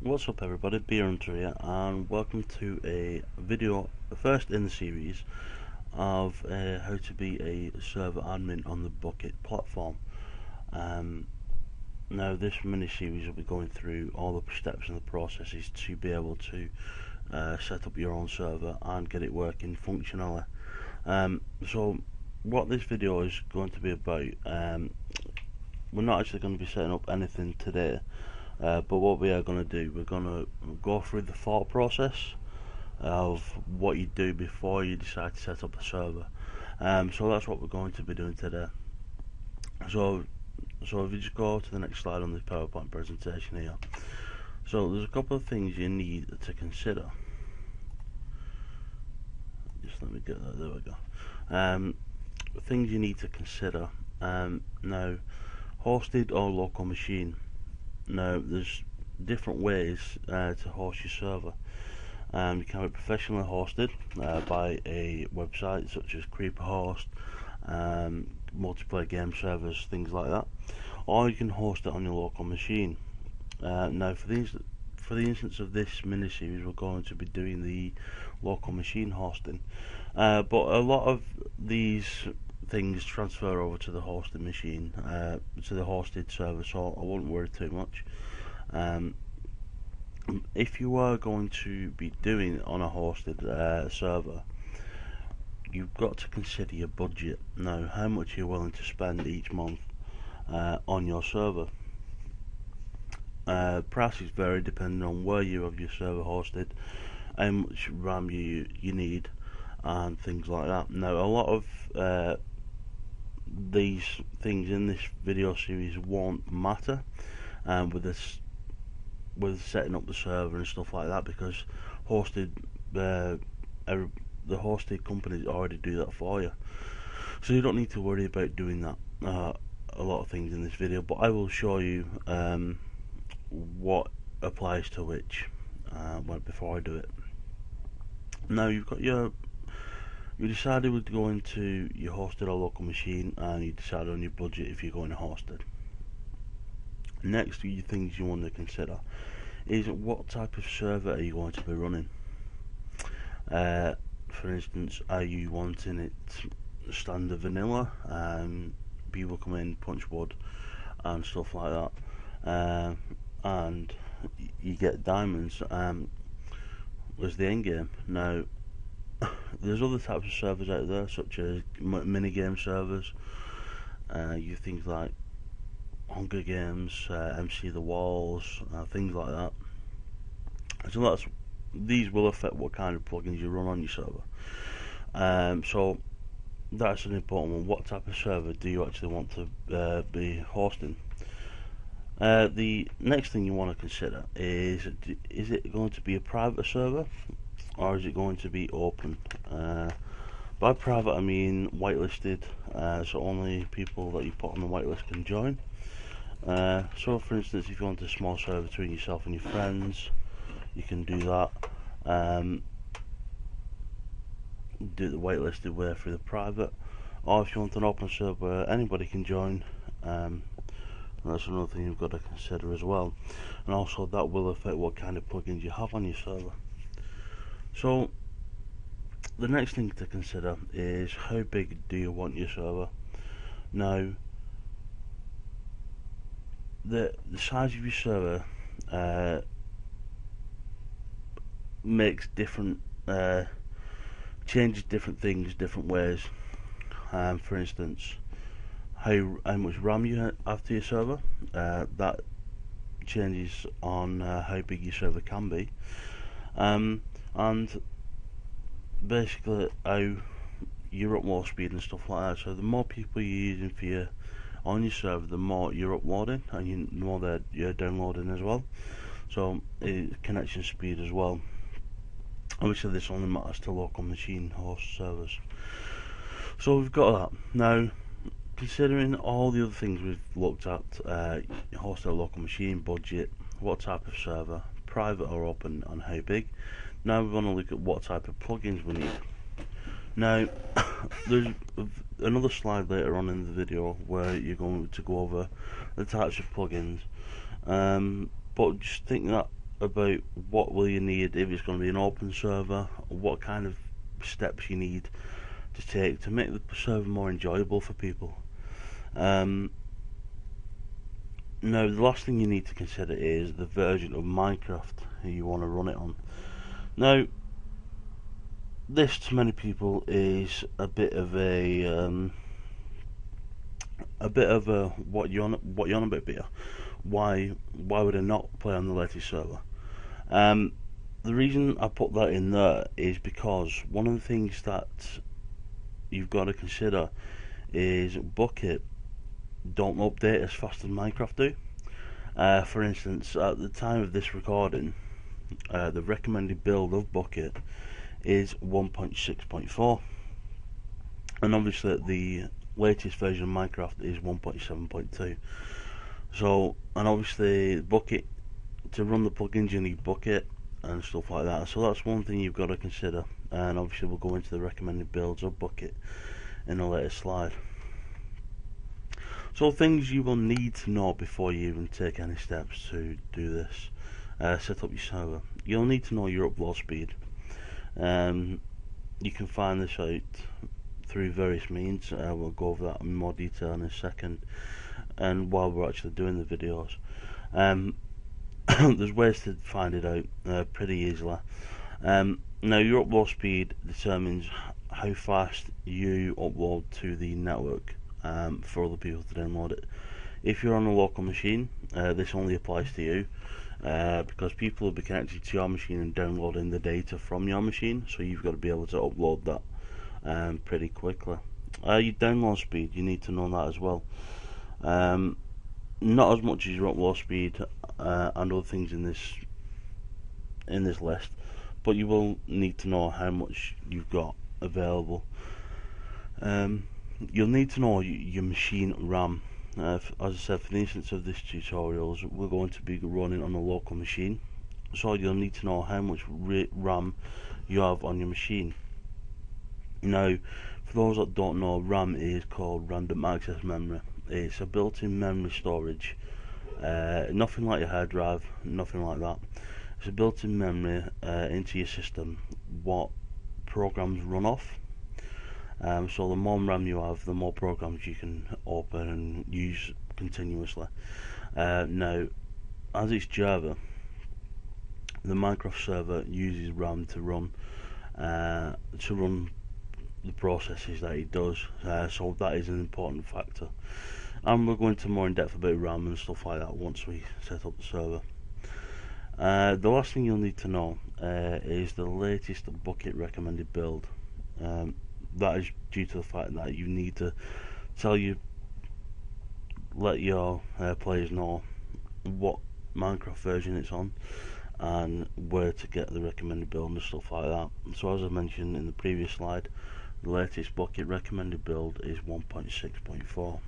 What's up everybody, Beer Hunter here, and welcome to a video, first in the series, of how to be a server admin on the Bukkit platform. Now this mini-series will be going through all the steps and the processes to be able to set up your own server and get it working functionally. So what this video is going to be about, we're not actually going to be setting up anything today. But what we are going to do, we're going to go through the thought process of what you do before you decide to set up a server. So that's what we're going to be doing today. So if you just go to the next slide on this PowerPoint presentation here. So there's a couple of things you need to consider. Just let me get that, there we go. Things you need to consider. Now, hosted or local machine. Now, there's different ways to host your server. You can be professionally hosted by a website such as CreeperHost, multiplayer game servers, things like that, or you can host it on your local machine. Now, for the instance of this mini-series, we're going to be doing the local machine hosting, but a lot of these things transfer over to the hosted machine, to the hosted server, so I won't worry too much. If you are going to be doing it on a hosted server, you've got to consider your budget. Now, how much you're willing to spend each month on your server. Prices vary depending on where you have your server hosted, how much RAM you need, and things like that. Now, a lot of these things in this video series won't matter with setting up the server and stuff like that, because the hosted companies already do that for you, so you don't need to worry about doing that. A lot of things in this video, but I will show you what applies to which before I do it. Now, you've got you decided to go into your hosted or local machine, and you decide on your budget if you're going to hosted. Next, the things you want to consider is what type of server are you going to be running. For instance, are you wanting it standard vanilla, people come in, punch wood and stuff like that, and you get diamonds as the end game. Now, there's other types of servers out there, such as minigame servers. You things like Hunger Games, MC the Walls, things like that. So these will affect what kind of plugins you run on your server. So that's an important one. What type of server do you actually want to be hosting? The next thing you want to consider is it going to be a private server, or is it going to be open? By private I mean whitelisted, so only people that you put on the whitelist can join. So for instance, if you want a small server between yourself and your friends, you can do that. Do the whitelisted way through the private, or if you want an open server where anybody can join, that's another thing you've got to consider as well. And also that will affect what kind of plugins you have on your server. So the next thing to consider is how big do you want your server. Now, the size of your server makes different changes different things different ways. For instance, how much RAM you have to your server, that changes on how big your server can be, and basically how your upload speed and stuff like that. So the more people you're using on your server, the more you're uploading and the more that you're downloading as well. So connection speed as well. Obviously this only matters to local machine host servers. So we've got that. Now, considering all the other things we've looked at, hosted or local machine, budget, what type of server, private or open, and how big, now we're going to look at what type of plugins we need. Now, there's another slide later on in the video where you're going to go over the types of plugins, but just think that about what will you need if it's going to be an open server, or what kind of steps you need to take to make the server more enjoyable for people. Now, the last thing you need to consider is the version of Minecraft you want to run it on. Now, this to many people is a bit of a what you on about, Peter? Why would I not play on the latest server? The reason I put that in there is because one of the things that you've got to consider is Bukkit don't update as fast as Minecraft do. For instance, at the time of this recording, the recommended build of Bukkit is 1.6.4, and obviously the latest version of Minecraft is 1.7.2. So, and obviously Bukkit, to run the plugins you need Bukkit and stuff like that. So that's one thing you've got to consider, and obviously we'll go into the recommended builds of Bukkit in a later slide. So things you will need to know before you even take any steps to do this. Set up your server. You'll need to know your upload speed. You can find this out through various means. We'll go over that in more detail in a second, and while we're actually doing the videos. There's ways to find it out pretty easily. Now, your upload speed determines how fast you upload to the network for other people to download it. If you're on a local machine, this only applies to you, because people will be connected to your machine and downloading the data from your machine, so you've got to be able to upload that pretty quickly. Your download speed, you need to know that as well. Not as much as your upload speed and other things in this list, but you will need to know how much you've got available. You'll need to know your machine RAM. As I said, for the instance of this tutorials, we're going to be running on a local machine, so you'll need to know how much RAM you have on your machine. Now, for those that don't know, RAM is called random access memory. It's a built-in memory storage, nothing like your hard drive, nothing like that. It's a built-in memory into your system, what programs run off. So the more RAM you have, the more programs you can open and use continuously. Now, as it's Java, the Minecraft server uses RAM to run the processes that it does. So that is an important factor. And we'll go into more in depth about RAM and stuff like that once we set up the server. The last thing you'll need to know is the latest Bukkit recommended build. That is due to the fact that you need to let your players know what Minecraft version it's on and where to get the recommended build and stuff like that. So as I mentioned in the previous slide, the latest Bukkit recommended build is 1.6.4.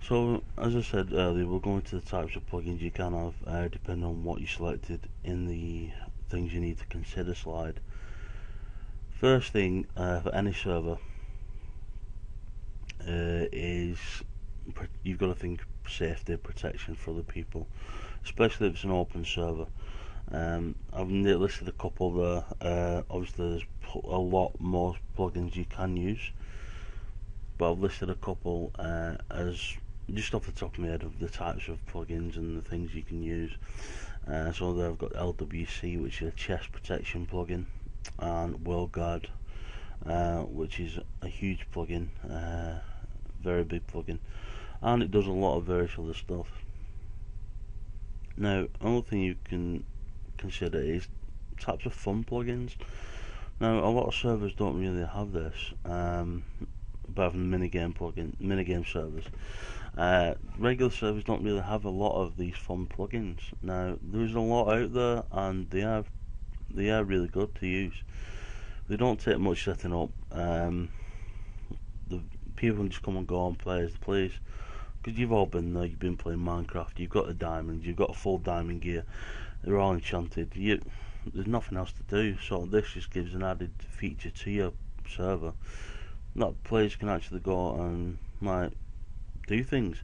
So as I said earlier, we'll go into the types of plugins you can have depending on what you selected in the things you need to consider slide. First thing for any server is you've got to think safety, protection for other people, especially if it's an open server. I've listed a couple there. Obviously there's a lot more plugins you can use, but I've listed a couple as just off the top of my head of the types of plugins and the things you can use. So there I've got LWC, which is a chest protection plugin, and WorldGuard, which is a huge plugin, very big plugin, and it does a lot of various other stuff. Now, another thing you can consider is types of fun plugins. Now, a lot of servers don't really have this, apart from the minigame servers. Regular servers don't really have a lot of these fun plugins. Now, there's a lot out there, and they are really good to use. They don't take much setting up. The people can just come and go and play as they please, because you've all been there. You've been playing Minecraft. You've got the diamonds. You've got a full diamond gear. They're all enchanted. There's nothing else to do. So this just gives an added feature to your server. That players can actually go and do things.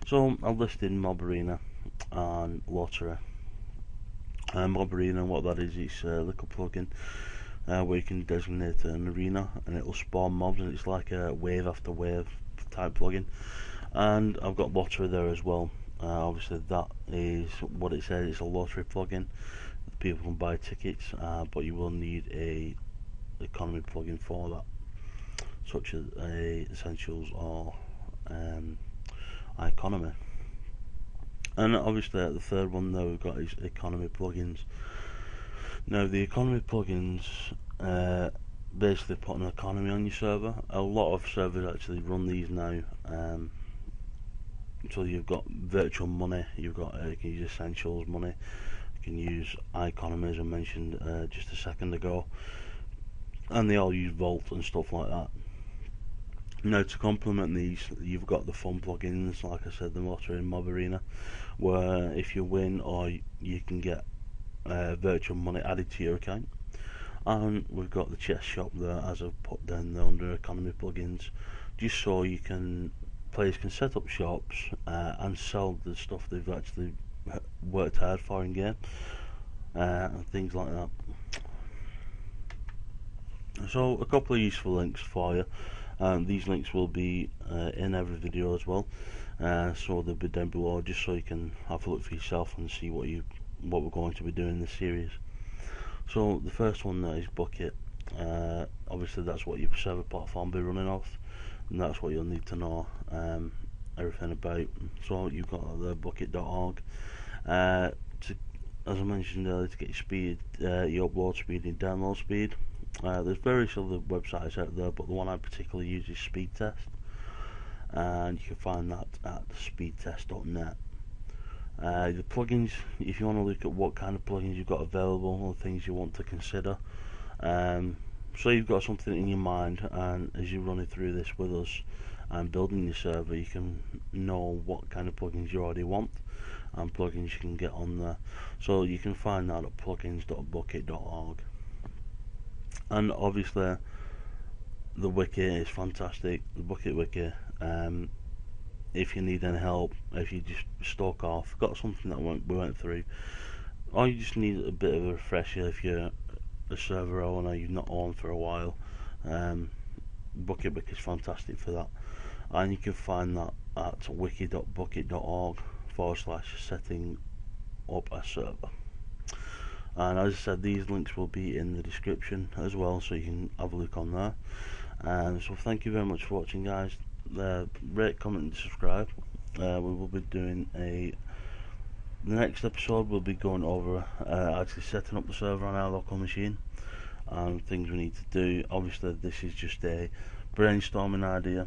So I've listed Mob Arena, and lottery. Mob Arena, what that is, it's a little plugin where you can designate an arena and it'll spawn mobs, and it's like a wave after wave type plugin. And I've got lottery there as well. Obviously that is what it says, it's a lottery plugin. People can buy tickets, but you will need a economy plugin for that, such as Essentials or Economy. And obviously the third one though we've got is economy plugins. Now the economy plugins basically put an economy on your server. A lot of servers actually run these now. So you've got virtual money, you've got you can use Essentials money, you can use Economy as I mentioned just a second ago, and they all use Vault and stuff like that. Now to complement these, you've got the fun plugins, like I said, the Lottery and Mob Arena, where if you win or you can get virtual money added to your account. And we've got the chess shop there, as I've put down there under economy plugins, just so you can players can set up shops and sell the stuff they've actually worked hard for in game, and things like that. So a couple of useful links for you. These links will be in every video as well, so they'll be down below, just so you can have a look for yourself and see what we're going to be doing in this series. So the first one there is Bukkit. Obviously that's what your server platform will be running off, and that's what you'll need to know everything about. So you've got the bukkit.org. As I mentioned earlier, to get your speed, your upload speed and download speed. There's various other websites out there, but the one I particularly use is Speedtest, and you can find that at speedtest.net. The plugins, if you want to look at what kind of plugins you've got available or things you want to consider, so you've got something in your mind, and as you're running through this with us and building your server, you can know what kind of plugins you already want and plugins you can get on there. So you can find that at plugins.bukkit.org. And obviously the wiki is fantastic, the Bukkit wiki. If you need any help, if you just stuck off, got something that we went through, or you just need a bit of a refresher if you're a server owner, you've not owned for a while, Bukkit wiki is fantastic for that. And you can find that at wiki.bukkit.org/setting up a server. And as I said, these links will be in the description as well, so you can have a look on there. So thank you very much for watching, guys. Rate, comment and subscribe. We will be doing the next episode we'll be going over actually setting up the server on our local machine and things we need to do. Obviously this is just a brainstorming idea,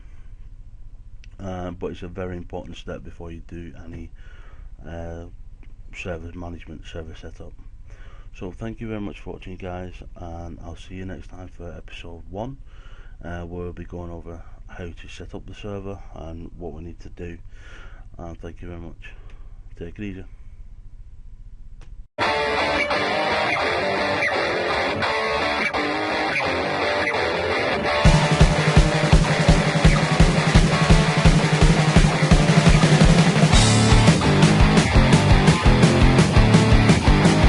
but it's a very important step before you do any server management, server setup. So thank you very much for watching, guys, and I'll see you next time for episode 1, where we'll be going over how to set up the server and what we need to do. And thank you very much. Take it easy.